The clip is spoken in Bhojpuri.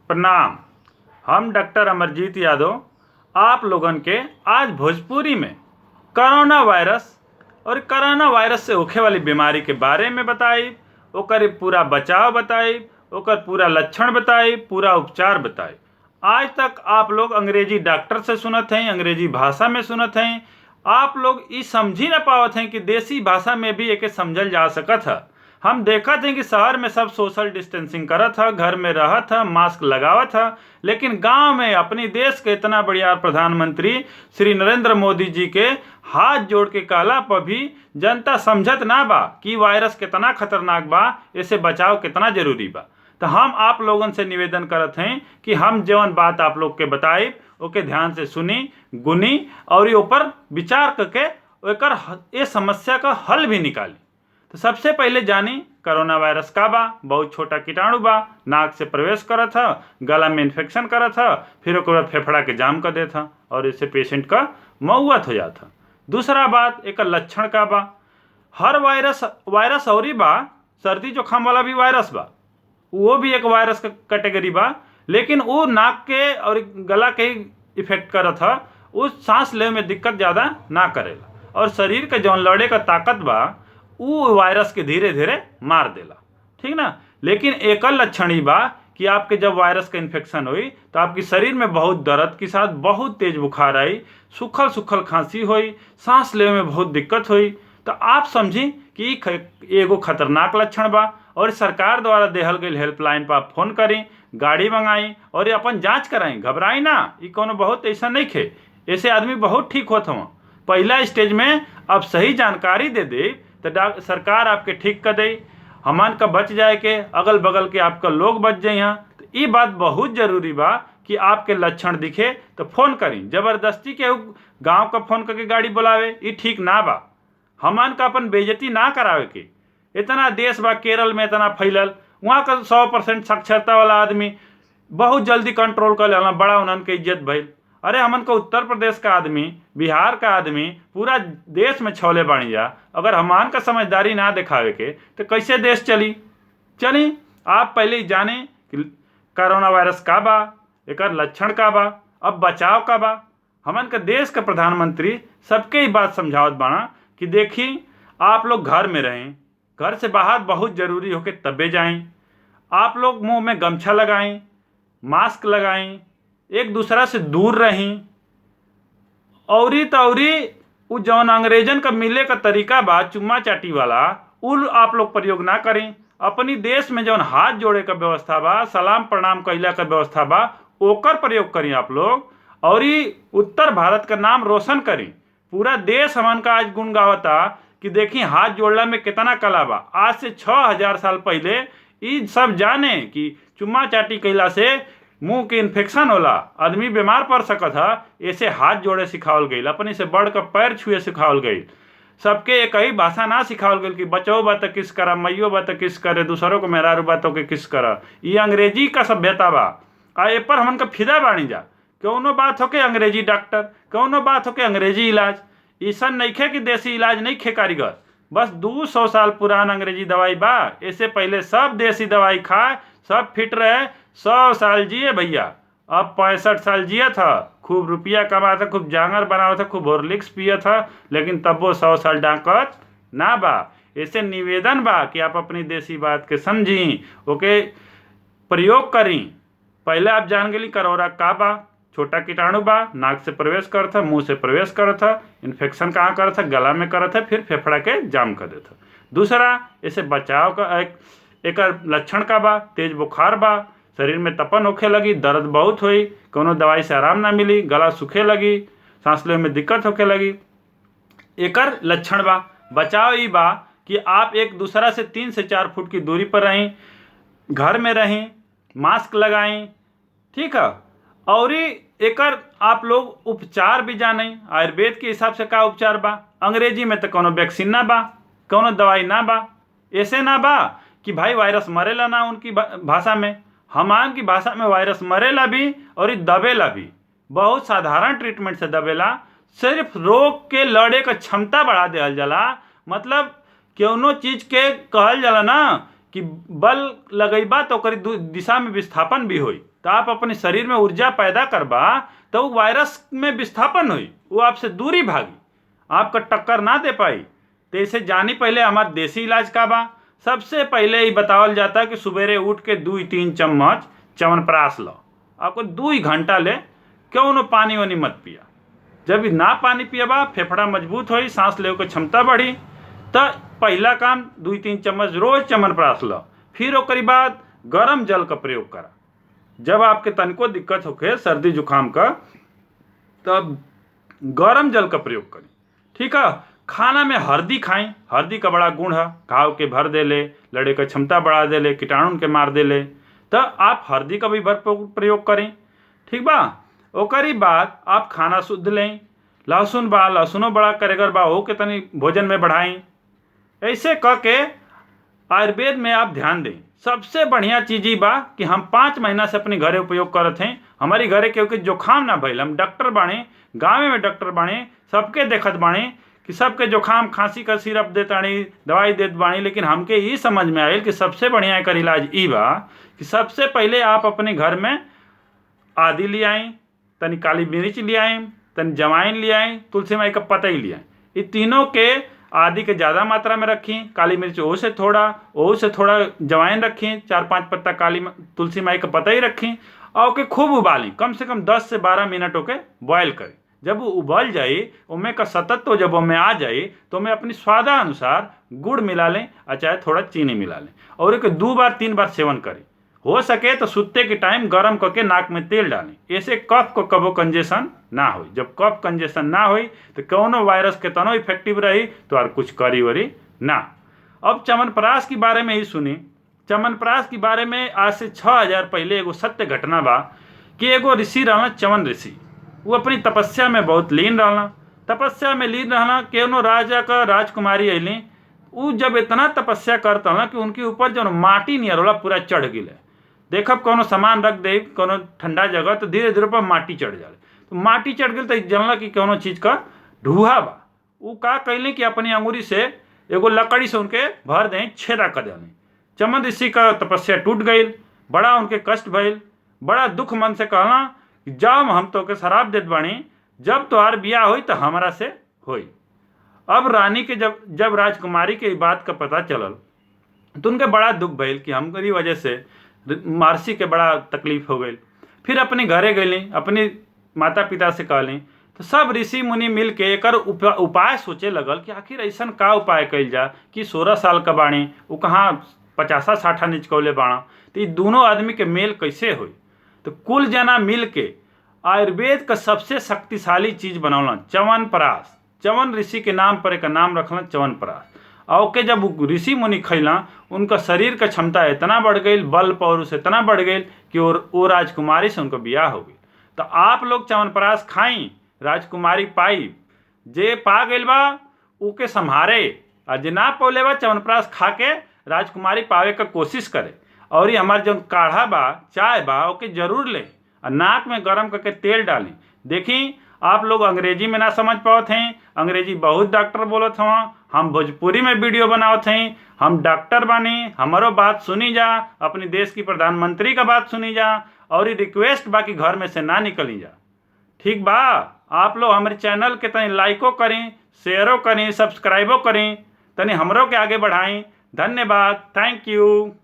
प्रणाम। हम डॉक्टर अमरजीत यादव आप लोगन के आज भोजपुरी में कोरोना वायरस और कोरोना वायरस से होखे वाली बीमारी के बारे में बताई, ओकर पूरा बचाव बताई, ओकर पूरा लक्षण बताई, पूरा उपचार बताई। आज तक आप लोग अंग्रेजी डॉक्टर से सुनत हैं, अंग्रेजी भाषा में सुनत हैं, आप लोग ये समझ ही ना पावत हैं कि देसी भाषा में भी एके समझल जा सकत है। हम देखत हैं कि शहर में सब सोशल डिस्टेंसिंग करत है, घर में रहत है, मास्क लगावत है, लेकिन गांव में अपनी देश के इतना बढ़िया प्रधानमंत्री श्री नरेंद्र मोदी जी के हाथ जोड़ के कहला पर भी जनता समझत ना बा कि वायरस कितना खतरनाक बा, इससे बचाव कितना जरूरी बा। तो हम आप लोगन से निवेदन करत हैं कि हम जवन बात आप लोग के बताई ओके ध्यान से सुनी, गुनी और ऊपर विचार करके एकर ये समस्या का हल भी निकाली। तो सबसे पहले जानी कोरोना वायरस का बा। बहुत छोटा कीटाणु बा, नाक से प्रवेश करत है, गला में इन्फेक्शन करत है, फिर ओकर बाद फेफड़ा के जाम कर देता और इससे पेशेंट का मौत हो जाता। दूसरा बात, एक लक्षण का बा। हर वायरस और ही बा, सर्दी जुकाम वाला भी वायरस बा, वो भी एक वायरस का कैटेगरी बा, लेकिन वो नाक के और गला के इफेक्ट करत है, उस सांस लेवे में दिक्कत ज़्यादा ना करेला और शरीर के जौन लड़े का ताकत बा वो वायरस के धीरे धीरे मार देला, ठीक ना। लेकिन एक लक्षण ही बा कि आपके जब वायरस का इन्फेक्शन हुई तो आपके शरीर में बहुत दर्द के साथ बहुत तेज बुखार आई, सूखल सूखल खांसी हुई, सांस लेवे में बहुत दिक्कत हुई। तो आप समझी कि एगो खतरनाक लक्षण बा और सरकार द्वारा देहल गई हेल्पलाइन पर आप फोन करी, गाड़ी मंगाई और अपन जांच कराई। घबराई ना, ये कोनो बहुत ऐसा नहीं खे, ऐसे आदमी बहुत ठीक होत हूँ। पहला स्टेज में अब सही जानकारी दे दे तो सरकार आपके ठीक कर दे, हमन का बच जाए के, अगल बगल के आपका लोग बच जाए। यहाँ तो ये बात बहुत जरूरी बा कि आपके लक्षण दिखे तो फोन करी। जबरदस्ती के गांव का फोन करके गाड़ी बुलावे, ये ठीक ना बा। हमन का अपन बेइज्जती ना करावे के। इतना देश बा केरल में इतना फैलल, वहाँ का 100% साक्षरता वाला आदमी बहुत जल्दी कंट्रोल कर लेना, बड़ा उन्हन के इज्जत भइल। अरे हमन को उत्तर प्रदेश का आदमी, बिहार का आदमी पूरा देश में छौले बाणी जा। अगर हमान का समझदारी ना दिखावे के तो कैसे देश चली। आप पहले ही जाने कि कोरोना वायरस का बा, एक लक्षण का बा, अब बचाव का बा। हमन का देश का प्रधानमंत्री सबके ही बात समझावत बाना कि देखी आप लोग घर में रहें, घर से बाहर बहुत जरूरी होके तबे जाएं, आप लोग मुंह में गमछा लगाएं, मास्क लगाएं, एक दूसरा से दूर रहें। औरी तौरी उ जौन अंग्रेजन का मिले का तरीका बा चुम्मा चाटी वाला, उ आप लोग प्रयोग ना करें। अपनी देश में जौन हाथ जोड़े का व्यवस्था बा, सलाम प्रणाम कैला का व्यवस्था बा, ओकर प्रयोग करें आप लोग। और उत्तर भारत का नाम रोशन करें। पूरा देश हमन का आज गुण गावता कि देखिए हाथ जोड़ला में कितना कला बा। आज से 6000 साल पहले ये सब जाने कि चुम्मा चाटी कैला से मुंह के इन्फेक्शन होला, आदमी बीमार पड़ सकत है, ऐसे हाथ जोड़े सिखावल गई, अपने से बढ़ कर पैर छुए सिखावल गई। सबके एक ही भाषा ना सिखावल गई कि बचो बा तो किस करा, मैयो बा तो किस करे, दूसरों को मेहरारू बा तो के किस करा। ये अंग्रेजी का सभ्यता बा। ए पर हमन का फिदा बाणी जा। कौनो बात हो के अंग्रेजी डॉक्टर, कौनो बात हो के अंग्रेजी इलाज। ऐसा नहीं खे कि देसी इलाज नहीं खे कारीगर, बस 200 साल पुरान अंग्रेजी दवाई बा। इससे पहले सब देसी दवाई खाए, सब फिट रहे, 100 साल जिए भैया। अब 65 साल जिया था, खूब रुपया कमा था, खूब जांगर बनावा था, खूब हॉर्लिक्स पिया था, लेकिन तब वो 100 साल डाकत ना बा। ऐसे निवेदन बा कि आप अपनी देसी बात के समझी, ओके प्रयोग करी। पहले आप जान गई कोरोना का बा, छोटा कीटाणु बा, नाक से प्रवेश करता, मुंह से प्रवेश करता, इन्फेक्शन कहाँ करता, गला में करता, फिर फेफड़ा के जाम कर देता। दूसरा, इसे बचाव का एक लक्षण का बा, तेज बुखार बा, शरीर में तपन होखे लगी, दर्द बहुत हुई, कोनो दवाई से आराम ना मिली, गला सूखे लगी, सांस लेवे में दिक्कत होखे लगी। एकर लक्षण बा। बचाव ई बा कि आप एक दूसरा से 3 से 4 फुट की दूरी पर रहें, घर में रहें, मास्क लगाएं, ठीक है। और एकर आप लोग उपचार भी जानें, आयुर्वेद के हिसाब से का उपचार बा। अंग्रेजी में तो कोनो वैक्सीन ना बा, कोनो दवाई ना बा। ऐसे ना बा कि भाई वायरस मरेला ना, उनकी भाषा में, हमान की भाषा में वायरस मरेला भी और दबेला भी। बहुत साधारण ट्रीटमेंट से दबेला, सिर्फ रोग के लड़े का क्षमता बढ़ा दिया जाला। मतलब कौनो चीज के कहल जाला ना कि बल लगैबा तो ओकरी दिशा में विस्थापन भी होई। तो आप अपने शरीर में ऊर्जा पैदा करबा तो वो वायरस में विस्थापन हुई, वो आपसे दूरी भागी, आपका टक्कर ना दे पाई। तो इसे जानी पहले हमार देसी इलाज का बा। सबसे पहले ही बतावल जाता है कि सवेरे उठ के 2-3 चम्मच च्यवनप्राश लो। आपको 2 घंटा ले क्यों न पानी वानी मत पिया। जब ना पानी पियबा फेफड़ा मजबूत होई, सांस लेवे के क्षमता बढ़ी। तो पहला काम 2-3 चम्मच रोज च्यवनप्राश लो। फिर ओकरी बाद गर्म जल का प्रयोग करा। जब आपके तनको दिक्कत होके सर्दी जुकाम का, तब गर्म जल का प्रयोग करें, ठीक है। खाना में हल्दी खाएं, हल्दी का बड़ा गुण है, घाव के भर देले, लड़े का क्षमता बढ़ा देले, कीटाणु के मार देले। तो आप हल्दी का भी भरपूर प्रयोग करें, ठीक बा। ओकरी बाद आप खाना शुद्ध लें। लहसुन बा, लहसुनो बड़ा करेगर बा, हो के तनी भोजन में बढ़ाएं। ऐसे कह के आयुर्वेद में आप ध्यान दें। सबसे बढ़िया चीज ही बा कि हम 5 महीना से अपने घरे उपयोग करत हैं। हमारी घरे क्योंकि जुकाम ना भइल, हम डॉक्टर बाणे, गाँव में डॉक्टर बाणे, सबके देखत बाणे कि सबके जुकाम खांसी का सिरप देतानी, दवाई देत बाणी। लेकिन हमके ये समझ में आयल कि सबसे बढ़िया एकर इलाज ई बा कि सबसे पहले आप अपने घर में आदि ले आएँ, तनी काली मिर्च ले आएँ, तनी जवाइन ले आएँ, तुलसी माई का पता ही ले आएँ। ये तीनों के आदि के ज़्यादा मात्रा में रखें, काली मिर्च ओ से थोड़ा जवाइन रखें, 4-5 पत्ता काली तुलसी माई का पता ही रखें और ओके खूब उबालें। कम से कम 10 से 12 मिनट ओके बॉयल करें। जब वो उबल जाए, उनमें का सतत तो जब उनमें आ जाए तो मैं अपनी स्वादानुसार गुड़ मिला लें और चाहे थोड़ा चीनी मिला लें और एक 2 बार 3 बार सेवन करें। हो सके तो सुते के टाइम गर्म करके नाक में तेल डालें। ऐसे कफ को कबो कंजेशन ना हो। जब कफ कंजेशन ना हो तो कौनो वायरस के तनो इफेक्टिव रही तो और कुछ करी वरी ना। अब च्यवनप्राश के बारे में ही सुनी। च्यवनप्राश के बारे में आज से 6000 पहले एगो सत्य घटना बा कि एगो ऋषि रहना, च्यवन ऋषि। वो अपनी तपस्या में बहुत लीन रहना। तपस्या में लीन रहना, केवनो राजा का राजकुमारी अली। वो जब इतना तपस्या करता ना कि उनके ऊपर जो माटी नियर होला पूरा चढ़ गिले। देखब कोनो सामान रख दे कोनो ठंडा जगह तो धीरे धीरे पर माटी चढ़ जाए। तो माटी चढ़ गई तो जानला कि कोनो चीज़ का ढूहा बा। वो का कैले कि अपनी अंगुरी से एगो लकड़ी से उनके भर दें, छेदा कर दें। च्यवन ऋषि का तपस्या टूट गई, बड़ा उनके कष्ट भइल, बड़ा दुख मन से कहना कि जब हम तो के शराब देत बानी, जब तोहार बियाह होई तो हमारा से होई। अब रानी के जब राजकुमारी के बात का पता चलल तो उनके बड़ा दुख भइल कि हमारी वजह से महर्षि के बड़ा तकलीफ हो गई। फिर अपने घरे गईली, अपने माता पिता से कहली तो सब ऋषि मुनि मिल के एक उपाय सोचे लगल कि आखिर ऐसा का उपाय कल जा कि 16 साल का बाणी, वो कहाँ 50-60 निचकौले बाणा। तो ये दोनों आदमी के मेल कैसे हुई। तो कुल जना मिल के आयुर्वेद का सबसे शक्तिशाली चीज़ बनौला च्यवनप्राश। च्यवन ऋषि के नाम पर एक नाम रखना च्यवनप्राश। और ओके जब ऋषि मुनि खैला, उनका शरीर का क्षमता इतना बढ़ गई, बल पौरुष इतना बढ़ गई कि वो राजकुमारी से उनका ब्याह हो गई। तो आप लोग च्यवनप्राश खाई, राजकुमारी पाई। जे पा गई बा ओके संभारे, और जे ना पौले बा च्यवनप्राश खा के राजकुमारी पावे का कोशिश करे। और ये हमारे जो काढ़ा बा, चाय बा, ओके जरूर लें और नाक में गर्म करके तेल डालें। देखी आप लोग अंग्रेजी में ना समझ पावत हैं, अंग्रेजी बहुत डॉक्टर बोलत हवा, हम भोजपुरी में वीडियो बनावत हैं। हम डॉक्टर बानी, हमारो बात सुनी जा, अपने देश की प्रधानमंत्री का बात सुनी जा और ये रिक्वेस्ट बा कि घर में से ना निकली जा, ठीक बा। आप लोग हमारे चैनल के तनी लाइको करें, शेयरो करें, सब्सक्राइबो करें, तनी हमरों के आगे बढ़ाएं। धन्यवाद, थैंक यू।